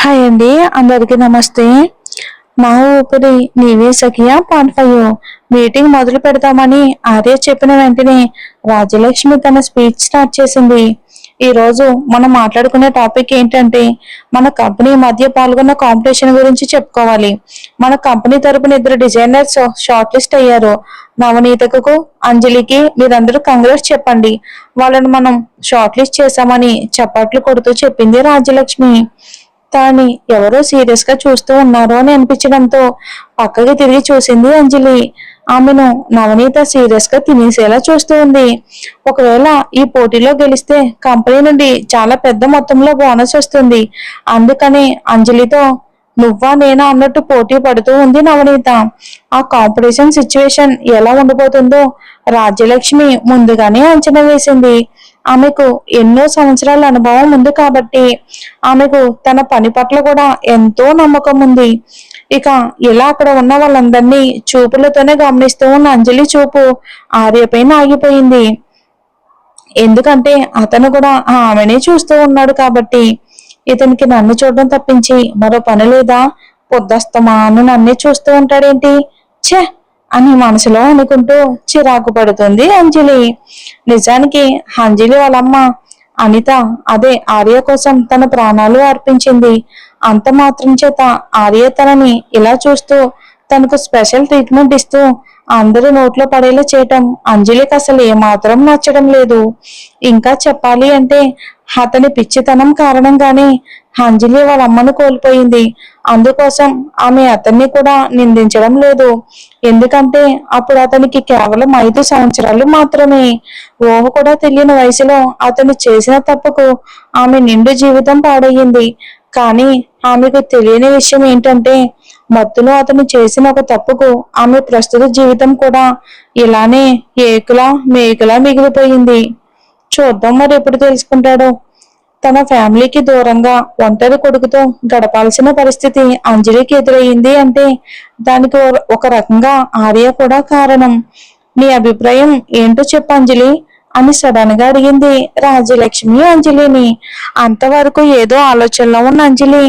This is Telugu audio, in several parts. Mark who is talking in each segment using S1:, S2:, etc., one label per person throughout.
S1: హాయ్ అండి, అందరికీ నమస్తే. నా ఊపిరి నీవే సఖియా పార్ట్ 5 మీటింగ్ మొదలు పెడతామని ఆర్య చెప్పిన వెంటనే రాజలక్ష్మి తన స్పీచ్ స్టార్ట్ చేసింది. ఈ రోజు మనం మాట్లాడుకునే టాపిక్ ఏంటంటే మన కంపెనీ మధ్య పాల్గొన్న కాంపిటీషన్ గురించి చెప్పుకోవాలి. మన కంపెనీ తరపున 2 డిజైనర్స్ షార్ట్ లిస్ట్ అయ్యారు. నవనీతకు, అంజలికి మీరందరూ కంగ్రాట్స్ చెప్పండి. వాళ్ళని మనం షార్ట్ లిస్ట్ చేశామని చప్పట్లు కొడుతూ చెప్పింది రాజలక్ష్మి. తాని ఎవరో సీరియస్ గా చూస్తూ ఉన్నారు అని అనిపించడంతో పక్కకి తిరిగి చూసింది అంజలి. ఆమెను నవనీత సీరియస్ గా తినేసేలా చూస్తూ ఉంది. ఒకవేళ ఈ పోటీలో గెలిస్తే కంపెనీ నుండి చాలా పెద్ద మొత్తంలో బోనస్ వస్తుంది. అందుకని అంజలితో నువ్వా నేనా అన్నట్టు పోటీ పడుతూ ఉంది నవనీత. ఆ కాంపిటీషన్ సిచ్యువేషన్ ఎలా ఉండబోతుందో రాజ్యలక్ష్మి ముందుగానే అంచనా వేసింది. ఆమెకు ఎన్నో సంవత్సరాల అనుభవం ఉంది కాబట్టి ఆమెకు తన పని పట్ల కూడా ఎంతో నమ్మకం ఉంది. ఇక ఇలా అక్కడ ఉన్న వాళ్ళందరినీ చూపులతోనే గమనిస్తూ ఉన్న అంజలి చూపు ఆర్యపైన ఆగిపోయింది. ఎందుకంటే అతను కూడా ఆమెనే చూస్తూ ఉన్నాడు కాబట్టి. ఇతనికి నన్ను చూడడం తప్పించి మరో పని లేదా? పొద్దస్తమాను నన్నే చూస్తూ ఉంటాడేంటి? ఛే అని మనసులో అనుకుంటూ చిరాకు పడుతుంది అంజలి. నిజానికి అంజలి వాళ్ళమ్మ అనిత అదే ఆర్య కోసం తన ప్రాణాలు అర్పించింది. అంత మాత్రం చేత ఆర్య తనని ఇలా చూస్తూ తనకు స్పెషల్ ట్రీట్మెంట్ ఇస్తూ అందరూ నోట్లో పడేలా చేయటం అంజలికి అసలు ఏమాత్రం నచ్చడం లేదు. ఇంకా చెప్పాలి అంటే అతని పిచ్చితనం కారణంగానే అంజలి వాళ్ళ అమ్మను కోల్పోయింది. అందుకోసం ఆమె అతన్ని కూడా నిందించడం లేదు. ఎందుకంటే అప్పుడు అతనికి కేవలం 5 సంవత్సరాలు మాత్రమే. ఊహ కూడా తెలియని వయసులో అతను చేసిన తప్పుకు ఆమె నిండు జీవితం పాడయ్యింది. కానీ ఆమెకు తెలియని విషయం ఏంటంటే మత్తులో అతను చేసిన ఒక తప్పుకు ఆమె ప్రస్తుత జీవితం కూడా ఇలానే ఏకులా మేకులా మిగిలిపోయింది. చూద్దాం మరి ఎప్పుడు తెలుసుకుంటాడో. తన ఫ్యామిలీకి దూరంగా ఒంటరి కొడుకుతో గడపాల్సిన పరిస్థితి అంజలికి ఎదురయ్యింది అంటే దానికి ఒక రకంగా ఆర్య కూడా కారణం. నీ అభిప్రాయం ఏంటో చెప్పు అంజలి అని సడన్ గా అడిగింది రాజ్యలక్ష్మి అంజలిని. అంతవరకు ఏదో ఆలోచనలో ఉన్న అంజలి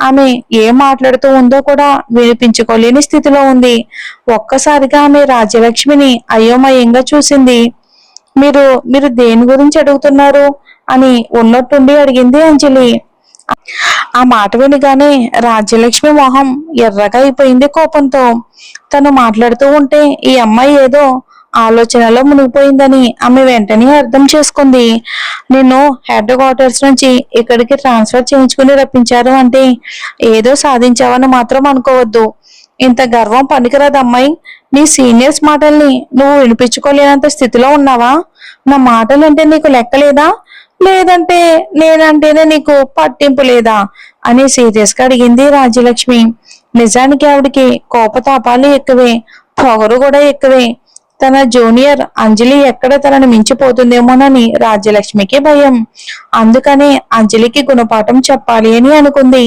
S1: ఆమె ఏం మాట్లాడుతూ ఉందో కూడా వినిపించుకోలేని స్థితిలో ఉంది. ఒక్కసారిగా ఆమె రాజ్యలక్ష్మిని అయోమయంగా చూసింది. మీరు మీరు దేని గురించి అడుగుతున్నారు అని ఉన్నట్టుండి అడిగింది అంజలి. ఆ మాట వినగానే రాజ్యలక్ష్మి మొహం ఎర్రగా అయిపోయింది కోపంతో. తను మాట్లాడుతూ ఉంటే ఈ అమ్మాయి ఏదో ఆలోచనలో మునిగిపోయిందని ఆమె వెంటనే అర్థం చేసుకుంది. నేను హెడ్ క్వార్టర్స్ నుంచి ఇక్కడికి ట్రాన్స్ఫర్ చేయించుకుని రప్పించారు అంటే ఏదో సాధించావని మాత్రం అనుకోవద్దు. ఇంత గర్వం పనికిరాదు అమ్మాయి. నీ సీనియర్స్ మాటల్ని నువ్వు వినిపించుకోలేనంత స్థితిలో ఉన్నావా? నా మాటలంటే నీకు లెక్కలేదా? లేదంటే నేనంటేనే నీకు పట్టింపు లేదా అని సీరియస్ గా అడిగింది రాజ్యలక్ష్మి. నిజానికి ఆవిడికి కోపతాపాలు ఎక్కువే, పొగరు కూడా ఎక్కువే. తన జూనియర్ అంజలి ఎక్కడ తనని మించిపోతుందేమోనని రాజ్యలక్ష్మికి భయం. అందుకనే అంజలికి గుణపాఠం చెప్పాలి అని అనుకుంది.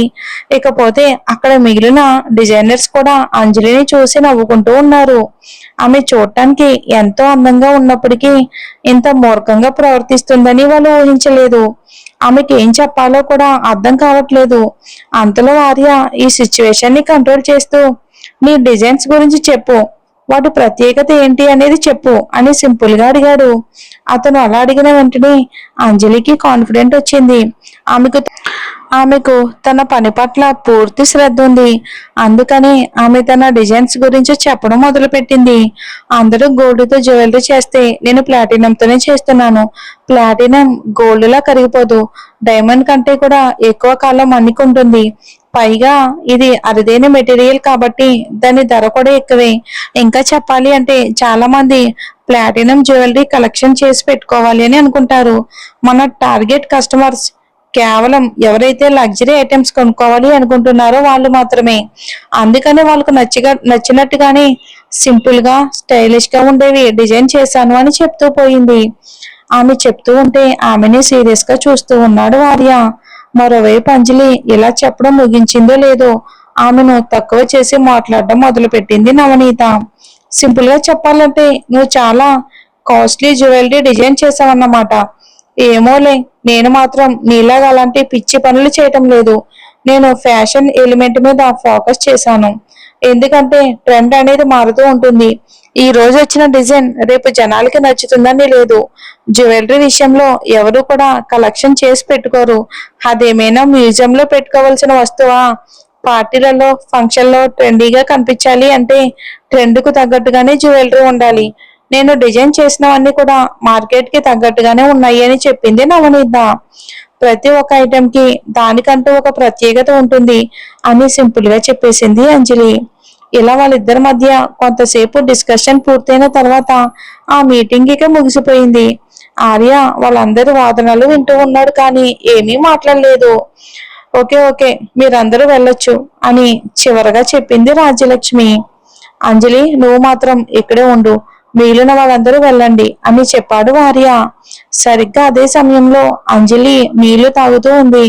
S1: ఇకపోతే అక్కడ మిగిలిన డిజైనర్స్ కూడా అంజలిని చూసి నవ్వుకుంటూ ఉన్నారు. ఆమె చూడటానికి ఎంతో అందంగా ఉన్నప్పటికీ ఇంత మూర్ఖంగా ప్రవర్తిస్తుందని వాళ్ళు ఊహించలేదు. ఆమెకి ఏం చెప్పాలో కూడా అర్థం కావట్లేదు. అంతలో ఆర్య ఈ సిచ్యువేషన్ ని కంట్రోల్ చేస్తూ నీ డిజైన్స్ గురించి చెప్పు, వాటి ప్రత్యేకత ఏంటి అనేది చెప్పు అని సింపుల్ గా అడిగాడు. అతను అలా అడిగిన వెంటనే అంజలికి కాన్ఫిడెంట్ వచ్చింది. ఆమెకు తన పని పట్ల పూర్తి శ్రద్ధ ఉంది. అందుకని ఆమె తన డిజైన్స్ గురించి చెప్పడం మొదలుపెట్టింది. అందరూ గోల్డ్తో జ్యువెలరీ చేస్తే నేను ప్లాటినంతోనే చేస్తున్నాను. ప్లాటినం గోల్డ్ లా కరిగిపోదు, డైమండ్ కంటే కూడా ఎక్కువ కాలం మన్నికుంటుంది. పైగా ఇది అరుదైన మెటీరియల్ కాబట్టి దాని ధర కూడా ఎక్కువే. ఇంకా చెప్పాలి అంటే చాలా మంది ప్లాటినం జ్యువెలరీ కలెక్షన్ చేసి పెట్టుకోవాలి అని అనుకుంటారు. మన టార్గెట్ కస్టమర్స్ కేవలం ఎవరైతే లగ్జరీ ఐటమ్స్ కొనుక్కోవాలి అనుకుంటున్నారో వాళ్ళు మాత్రమే. అందుకని వాళ్ళకు నచ్చినట్టుగానే సింపుల్ గా స్టైలిష్ గా ఉండేవి డిజైన్ చేశాను అని చెప్తూ పోయింది. ఆమె చెప్తూ ఉంటే ఆమెని సీరియస్ గా చూస్తూ ఉన్నాడు ఆర్య. మరోవైపు అంజలి ఇలా చెప్పడం ముగించిందో లేదో ఆమెను తక్కువ చేసి మాట్లాడడం మొదలు పెట్టింది నవనీత. సింపుల్ గా చెప్పాలంటే నువ్వు చాలా కాస్ట్లీ జ్యువెలరీ డిజైన్ చేసావన్నమాట. ఏమోలే, నేను మాత్రం నీలాగా అలాంటి పిచ్చి పనులు చేయటం లేదు. నేను ఫ్యాషన్ ఎలిమెంట్ మీద ఫోకస్ చేశాను. ఎందుకంటే ట్రెండ్ అనేది మారుతూ ఉంటుంది. ఈ రోజు వచ్చిన డిజైన్ రేపు జనాలకి నచ్చుతుందని లేదు. జ్యువెలరీ విషయంలో ఎవరు కూడా కలెక్షన్ చేసి పెట్టుకోరు. అదేమైనా మ్యూజియంలో పెట్టుకోవాల్సిన వస్తువా? పార్టీలలో ఫంక్షన్లో ట్రెండీగా కనిపించాలి అంటే ట్రెండ్ కు తగ్గట్టుగానే జ్యువెలరీ ఉండాలి. నేను డిజైన్ చేసినవన్నీ కూడా మార్కెట్ కి తగ్గట్టుగానే ఉన్నాయి అని చెప్పింది నవనీత. ప్రతి ఒక్క ఐటెం కి దానికంటూ ఒక ప్రత్యేకత ఉంటుంది అని సింపుల్ గా చెప్పేసింది అంజలి. ఇలా వాళ్ళిద్దరి మధ్య కొంతసేపు డిస్కషన్ పూర్తయిన తర్వాత ఆ మీటింగ్ ఇక ముగిసిపోయింది. ఆర్య వాళ్ళందరి వాదనలు వింటూ ఉన్నాడు కానీ ఏమీ మాట్లాడలేదు. ఓకే ఓకే, మీరందరూ వెళ్ళొచ్చు అని చివరగా చెప్పింది రాజ్యలక్ష్మి. అంజలి, నువ్వు మాత్రం ఇక్కడే ఉండు, మిగిలిన వాళ్ళందరూ వెళ్ళండి అని చెప్పాడు ఆర్య. సరిగ్గా అదే సమయంలో అంజలి నీళ్లు తాగుతూ ఉంది.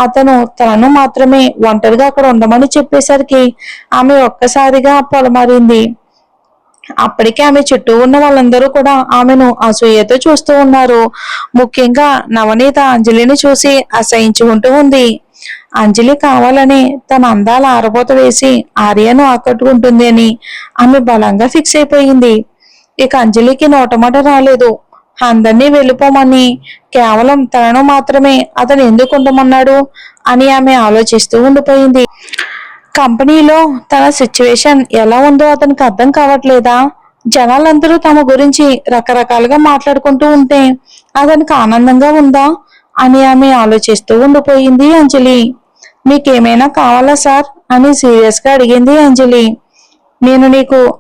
S1: అతను తనను మాత్రమే ఒంటరిగా అక్కడ ఉండమని చెప్పేసరికి ఆమె ఒక్కసారిగా పొలమారింది. అప్పటికే ఆమె చుట్టూ ఉన్న వాళ్ళందరూ కూడా ఆమెను అసూయతో చూస్తూ ఉన్నారు. ముఖ్యంగా నవనీత అంజలిని చూసి అసహించుకుంటూ ఉంది. అంజలి కావాలని తన అందాల ఆరబోత వేసి ఆర్యను ఆకట్టుకుంటుంది అని ఆమె బలంగా ఫిక్స్ అయిపోయింది. ఇక అంజలికి నోటమాట రాలేదు. అందరినీ వెళ్ళిపోమని కేవలం తనను మాత్రమే అతను ఎందుకు ఉండమన్నాడు అని ఆమె ఆలోచిస్తూ ఉండిపోయింది. కంపెనీలో తన సిచ్యువేషన్ ఎలా ఉందో అతనికి అర్థం కావట్లేదా? జనాలందరూ తమ గురించి రకరకాలుగా మాట్లాడుకుంటూ ఉంటే అతనికి ఆనందంగా ఉందా అని ఆమె ఆలోచిస్తూ ఉండిపోయింది అంజలి. మీకేమైనా కావాలా సార్ అని సీరియస్ గా అడిగింది అంజలి.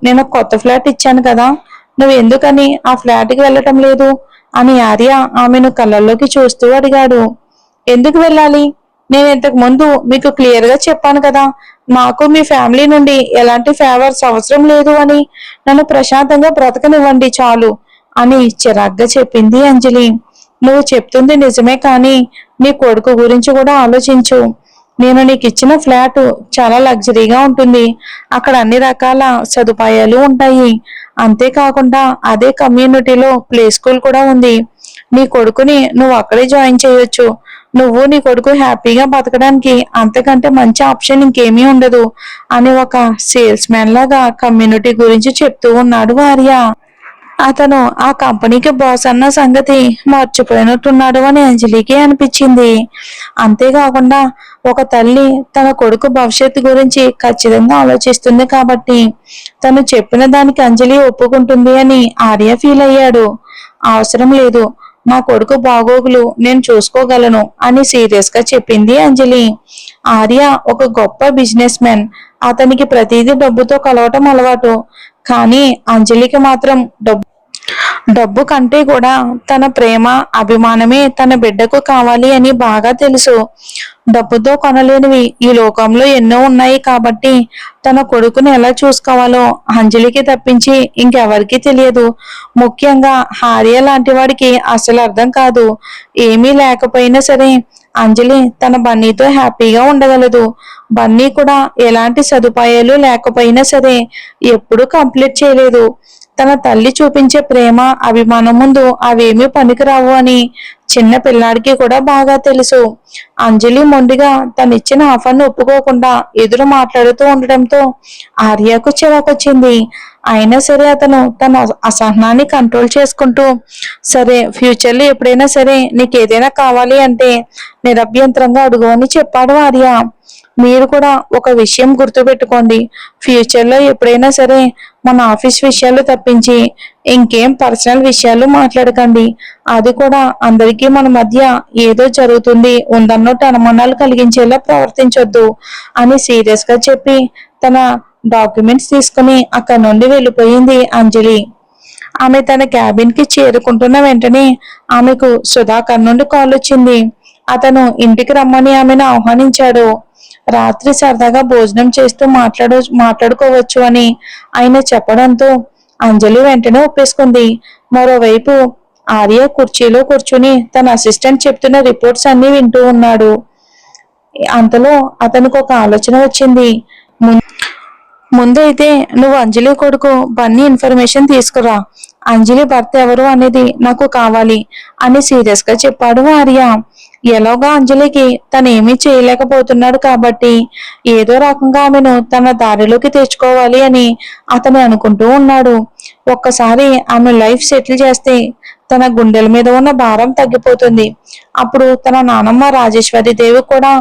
S1: నేను కొత్త ఫ్లాట్ ఇచ్చాను కదా, నువ్వు ఎందుకని ఆ ఫ్లాట్ కి వెళ్ళటం లేదు అని ఆర్య ఆమెను కళ్ళల్లోకి చూస్తూ అడిగాడు. ఎందుకు వెళ్ళాలి? నేను ఇంతకు ముందు మీకు క్లియర్ గా చెప్పాను కదా, నాకు మీ ఫ్యామిలీ నుండి ఎలాంటి ఫేవర్స్ అవసరం లేదు అని. నన్ను ప్రశాంతంగా బ్రతకనివ్వండి చాలు అని చిరాగ్గా చెప్పింది అంజలి. నువ్వు చెప్తుంది నిజమే, కానీ నీ కొడుకు గురించి కూడా ఆలోచించు. నేను నీకు ఇచ్చిన ఫ్లాట్ చాలా లగ్జరీగా ఉంటుంది. అక్కడ అన్ని రకాల సదుపాయాలు ఉంటాయి. అంతేకాకుండా అదే కమ్యూనిటీలో ప్లే స్కూల్ కూడా ఉంది. నీ కొడుకుని నువ్వు అక్కడే జాయిన్ చేయొచ్చు. నువ్వు నీ కొడుకు హ్యాపీగా బతకడానికి అంతకంటే మంచి ఆప్షన్ ఇంకేమీ ఉండదు అని ఒక సేల్స్ మ్యాన్ లాగా కమ్యూనిటీ గురించి చెప్తూ ఉన్నాడు ఆర్య. అతను ఆ కంపెనీకి బాస్ అన్న సంగతి మర్చిపోయినట్టున్నాడు అని అంజలికి అనిపించింది. అంతేకాకుండా ఒక తల్లి తన కొడుకు భవిష్యత్తు గురించి ఖచ్చితంగా ఆలోచిస్తుంది కాబట్టి తను చెప్పిన దానికి అంజలి ఒప్పుకుంటుంది అని ఆర్య ఫీల్ అయ్యాడు. అవసరం లేదు, నా కొడుకు బాగోగులు నేను చూసుకోగలను అని సీరియస్ గా చెప్పింది అంజలి. ఆర్య ఒక గొప్ప బిజినెస్ మ్యాన్. అతనికి ప్రతిదీ డబ్బుతో కలవటం అలవాటు. కానీ అంజలికి మాత్రం డబ్బు కంటే కూడా తన ప్రేమ, అభిమానమే తన బిడ్డకు కావాలి అని బాగా తెలుసు. డబ్బుతో కొనలేనివి ఈ లోకంలో ఎన్నో ఉన్నాయి కాబట్టి తన కొడుకుని ఎలా చూసుకోవాలో అంజలికి తప్పించి ఇంకెవరికి తెలియదు. ముఖ్యంగా హార్య లాంటి వాడికి అసలు అర్థం కాదు. ఏమీ లేకపోయినా సరే అంజలి తన బన్నీతో హ్యాపీగా ఉండగలదు. బన్నీ కూడా ఎలాంటి సదుపాయాలు లేకపోయినా సరే ఎప్పుడూ కంప్లీట్ చేయలేదు. తన తల్లి చూపించే ప్రేమ, అభిమానం ముందు అవేమీ పనికిరావు అని చిన్న పిల్లాడికి కూడా బాగా తెలుసు. అంజలి మొండిగా తనిచ్చిన ఆఫర్ను ఒప్పుకోకుండా ఎదురు మాట్లాడుతూ ఉండటంతో ఆర్యకు చిరాకొచ్చింది. అయినా సరే అతను తన అసహనాన్ని కంట్రోల్ చేసుకుంటూ, సరే ఫ్యూచర్ లో ఎప్పుడైనా సరే నీకు ఏదైనా కావాలి అంటే నిరభ్యంతరంగా అడుగు అని చెప్పాడు ఆర్య. మీరు కూడా ఒక విషయం గుర్తుపెట్టుకోండి, ఫ్యూచర్ లో ఎప్పుడైనా సరే మన ఆఫీస్ విషయాలు తప్పించి ఇంకేం పర్సనల్ విషయాలు మాట్లాడకండి. అది కూడా అందరికీ మన మధ్య ఏదో జరుగుతుంది ఉందన్నట్టు అనుమానాలు కలిగించేలా ప్రవర్తించొద్దు అని సీరియస్ గా చెప్పి తన డాక్యుమెంట్స్ తీసుకుని అక్కడి నుండి వెళ్ళిపోయింది అంజలి. ఆమె తన క్యాబిన్ కి చేరుకుంటున్న వెంటనే ఆమెకు సుధాకర్ నుండి కాల్ వచ్చింది. అతను ఇంటికి రమ్మని ఆమెను ఆహ్వానించాడు. రాత్రి సరదాగా భోజనం చేస్తూ మాట్లాడుకోవచ్చు అని ఆయన చెప్పడంతో అంజలి వెంటనే ఒప్పేసుకుంది. మరోవైపు ఆర్య కుర్చీలో కూర్చుని తన అసిస్టెంట్ చెప్తున్న రిపోర్ట్స్ అన్ని వింటూ ఉన్నాడు. అంతలో అతనికి ఒక ఆలోచన వచ్చింది. ముందైతే నువ్వు అంజలి కొడుకు బన్నీ ఇన్ఫర్మేషన్ తీసుకురా. అంజలి భర్త ఎవరు అనేది నాకు కావాలి అని సీరియస్ గా చెప్పాడు ఆర్య. ఎలాగా అంజలికి తను ఏమీ చేయలేకపోతున్నాడు కాబట్టి ఏదో రకంగా ఆమెను తన దారిలోకి తెచ్చుకోవాలి అని అతను అనుకుంటూ ఉన్నాడు. ఒక్కసారి ఆమె లైఫ్ సెటిల్ చేస్తే తన గుండెల మీద ఉన్న భారం తగ్గిపోతుంది. అప్పుడు తన నానమ్మ రాజేశ్వరి దేవి కూడా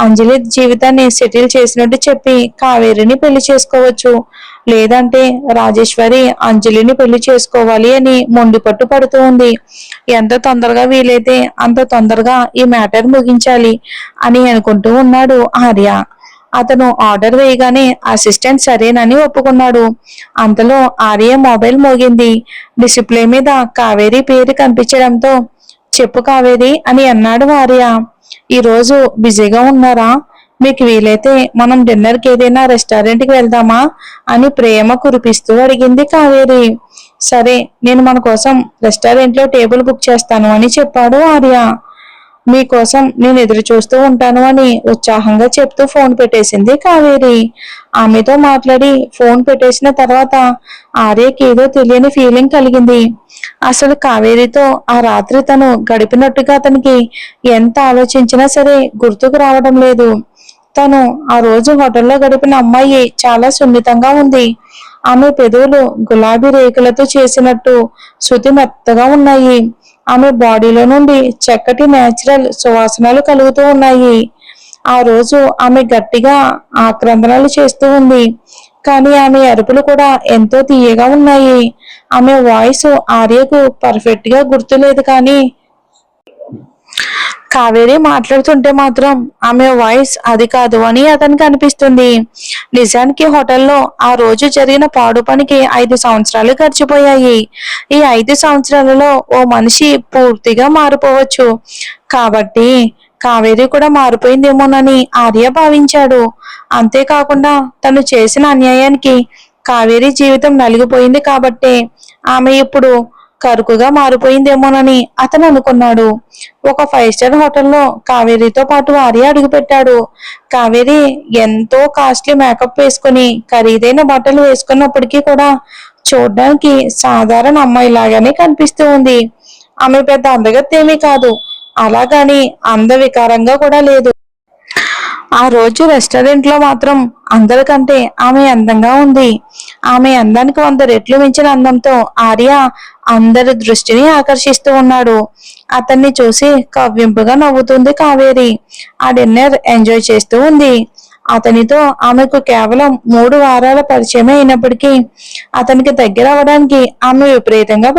S1: అంజలి జీవితాన్ని సెటిల్ చేసినట్టు చెప్పి కావేరిని పెళ్లి చేసుకోవచ్చు. లేదంటే రాజేశ్వరి అంజలిని పెళ్లి చేసుకోవాలి అని మొండి పట్టు పడుతూ ఉంది. ఎంత తొందరగా వీలైతే అంత తొందరగా ఈ మ్యాటర్ ముగించాలి అని అనుకుంటూ ఉన్నాడు ఆర్య. అతను ఆర్డర్ వేయగానే అసిస్టెంట్ సరేనని ఒప్పుకున్నాడు. అంతలో ఆర్య మొబైల్ మోగింది. డిస్ప్లే మీద కావేరి పేరు కనిపించడంతో చెప్పు కావేరి అని అన్నాడు ఆర్య. ఈరోజు బిజీగా ఉన్నారా? మీకు వీలైతే మనం డిన్నర్కి ఏదైనా రెస్టారెంట్కి వెళ్దామా అని ప్రేమ కురిపిస్తూ అడిగింది కావేరి. సరే, నేను మన కోసం రెస్టారెంట్లో టేబుల్ బుక్ చేస్తాను అని చెప్పాడు ఆర్య. మీకోసం నేను ఎదురు చూస్తూ ఉంటాను అని ఉత్సాహంగా చెప్తూ ఫోన్ పెట్టేసింది కావేరి. ఆమెతో మాట్లాడి ఫోన్ పెట్టేసిన తర్వాత ఆర్యకి ఏదో తెలియని ఫీలింగ్ కలిగింది. అసలు కావేరితో ఆ రాత్రి తను గడిపినట్టుగా అతనికి ఎంత ఆలోచించినా సరే గుర్తుకు రావడం లేదు. తను ఆ రోజు హోటల్లో గడిపిన అమ్మాయి చాలా సున్నితంగా ఉంది. ఆమె పెదవులు గులాబీ రేకులతో చేసినట్టు శృతి మెత్తగా ఉన్నాయి. ఆమె బాడీలో నుండి చక్కటి నేచురల్ సువాసనలు కలుగుతూ ఉన్నాయి. ఆ రోజు ఆమె గట్టిగా ఆక్రందనలు చేస్తూ ఉంది. కానీ ఆమె అరుపులు కూడా ఎంతో తీయగా ఉన్నాయి. ఆమె వాయిస్ ఆర్యకు పర్ఫెక్ట్ గా గుర్తులేదు, కానీ కావేరి మాట్లాడుతుంటే మాత్రం ఆమె వాయిస్ అది కాదు అని అతనికి అనిపిస్తుంది. నిజానికి హోటల్లో ఆ రోజు జరిగిన పాడు పనికి 5 సంవత్సరాలు గడిచిపోయాయి. ఈ 5 సంవత్సరాలలో ఓ మనిషి పూర్తిగా మారిపోవచ్చు. కాబట్టి కావేరి కూడా మారిపోయిందేమోనని ఆర్య భావించాడు. అంతేకాకుండా తను చేసిన అన్యాయానికి కావేరి జీవితం నలిగిపోయింది కాబట్టే ఆమె ఇప్పుడు కరుకుగా మారిపోయిందేమోనని అతను అనుకున్నాడు. ఒక 5 స్టార్ హోటల్లో కావేరితో పాటు ఆర్య అడుగు పెట్టాడు. కావేరి ఎంతో కాస్ట్లీ మేకప్ వేసుకుని ఖరీదైన బట్టలు వేసుకున్నప్పటికీ కూడా చూడ్డానికి సాధారణ అమ్మాయి లాగానే కనిపిస్తూ ఉంది. ఆమె పెద్ద అందగత్తె ఏమీ కాదు, అలాగని అందవికారంగా కూడా లేదు. ఆ రోజు రెస్టారెంట్ లో మాత్రం అందరికంటే ఆమె అందంగా ఉంది. ఆమె అందానికి 100 రెట్లు మించిన అందంతో ఆర్య అందరి దృష్టిని ఆకర్షిస్తూ ఉన్నాడు. అతన్ని చూసి కవ్వింపుగా నవ్వుతుంది కావేరి. ఆ డిన్నర్ ఎంజాయ్ చేస్తూ ఉంది. అతనితో ఆమెకు కేవలం 3 వారాల పరిచయమే అయినప్పటికీ అతనికి దగ్గర అవడానికి ఆమె విపరీతంగా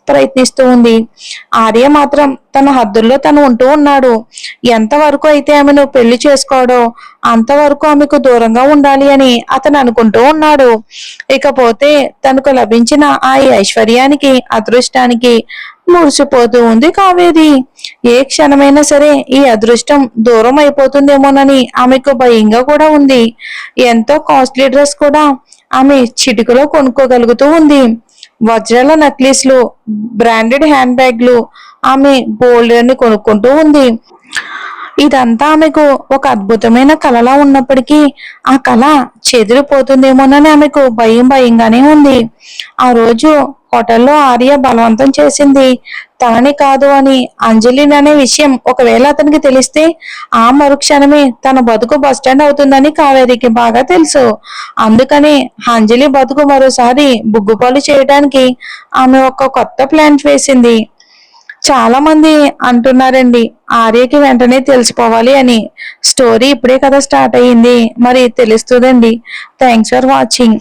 S1: ప్రయత్నిస్తూ ఉంది. ఆర్య మాత్రం తన హద్దుల్లో తను ఉంటూ ఉన్నాడు. ఎంతవరకు అయితే ఆమెను పెళ్లి చేసుకోవడో అంతవరకు ఆమెకు దూరంగా ఉండాలి అని అతను అనుకుంటూ ఉన్నాడు. ఇకపోతే తనకు లభించిన ఆ ఐశ్వర్యానికి అదృష్టానికి మురిసిపోతూ ఉంది కావేరి. ఏ క్షణమైనా సరే ఈ అదృష్టం దూరం అయిపోతుందేమోనని ఆమెకు భయంగా కూడా ఉంది. ఎంతో కాస్ట్లీ డ్రెస్ కూడా ఆమె చిటికలో కొనుక్కోగలుగుతూ ఉంది. వజ్రాల నక్లీస్లు, బ్రాండెడ్ హ్యాండ్ బ్యాగ్లు ఆమె బోల్డ్ అని కొనుక్కుంటూ ఉంది. ఇదంతా ఆమెకు ఒక అద్భుతమైన కళలా ఉన్నప్పటికీ ఆ కళ చెదిరిపోతుందేమోనని ఆమెకు భయంగానే ఉంది. ఆ రోజు హోటల్లో ఆర్య బలవంతం చేసింది తనని కాదు అని. అంజలిని అనే విషయం ఒకవేళ అతనికి తెలిస్తే ఆ మరుక్షణమే తన బతుకు బస్టాండ్ అవుతుందని కావేరికి బాగా తెలుసు. అందుకని అంజలి బతుకు మరోసారి బుగ్గుపాలు చేయడానికి ఆమె ఒక కొత్త ప్లాన్ వేసింది. చాలా మంది అంటున్నారండి ఆర్యకి వెంటనే తెలిసిపోవాలి అని. స్టోరీ ఇప్పుడే కదా స్టార్ట్ అయ్యింది, మరి తెలుస్తుందండి. Thanks for watching.